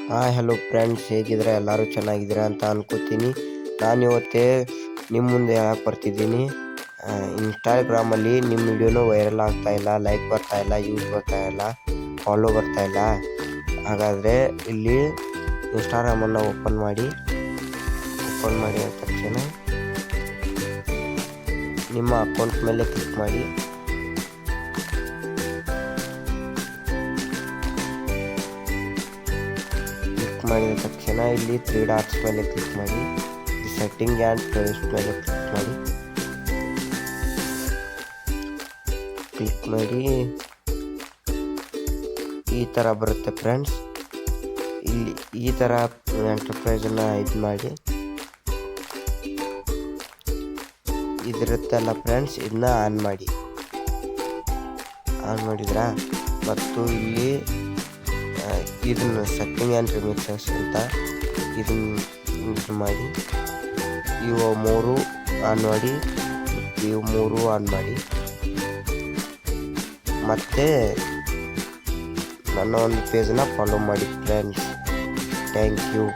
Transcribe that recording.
Hello friends, ಹೇಗಿದ್ರೆ ಎಲ್ಲರೂ ಚೆನ್ನಾಗಿದ್ದೀರಾ ಅಂತ ಅನ್ಕೋತೀನಿ. ನಾನು ಇವತ್ತೇ ನಿಮ್ಮ ಮುಂದೆ ಹೇಳಕ್ಕೆ ಬರ್ತಿದ್ದೀನಿ. ಇನ್ಸ್ಟಾಗ್ರಾಮಲ್ಲಿ ನಿಮ್ಮ ವಿಡಿಯೋನು ವೈರಲ್ ಆಗ್ತಾ ಇಲ್ಲ, ಲೈಕ್ ಬರ್ತಾ ಇಲ್ಲ, ಯೂಸ್ ಬರ್ತಾ ಇಲ್ಲ, ಫಾಲೋ ಬರ್ತಾ ಇಲ್ಲ. ಹಾಗಾದರೆ ಇಲ್ಲಿ ಇನ್ಸ್ಟಾಗ್ರಾಮನ್ನು ಓಪನ್ ಮಾಡಿ ಆದ ತಕ್ಷಣ ನಿಮ್ಮ ಅಕೌಂಟ್ ಮೇಲೆ ಕ್ಲಿಕ್ ಮಾಡಿ. ಮಾಡಿದ ತಕ್ಷಣ ಇಲ್ಲಿ 3 ಡಾಟ್ಸ್ ಮೇಲೆ ಕ್ಲಿಕ್ ಮಾಡಿ, ಸೆಟ್ಟಿಂಗ್ ಆ್ಯಂಡ್ ಪ್ರೈವೇಸಿ ಮೇಲೆ ಕ್ಲಿಕ್ ಮಾಡಿ ಈ ಥರ ಬರುತ್ತೆ ಫ್ರೆಂಡ್ಸ್. ಇಲ್ಲಿ ಈ ಥರ ಎಂಟರ್ಪ್ರೈಸನ್ನು ಇದು ಮಾಡಿ ಇದಿರುತ್ತಲ್ಲ ಫ್ರೆಂಡ್ಸ್, ಇದನ್ನ ಆನ್ ಮಾಡಿದ್ರಾ. ಮತ್ತು ಇಲ್ಲಿ ಇದನ್ನು ಸೆಟ್ಟಿಂಗ್ ಆ್ಯಂಡ್ ರಿಮಿಕ್ಸಸ್ ಅಂತ ಇದನ್ನು ಮಾಡಿ, ಇವು 3 ಆನ್ ಮಾಡಿ, ಇವು 3 ಆನ್ ಮಾಡಿ. ಮತ್ತು ನನ್ನ ಒಂದು ಪೇಜನ್ನ ಫಾಲೋ ಮಾಡಿ ಫ್ರೆಂಡ್ಸ್. Thank you.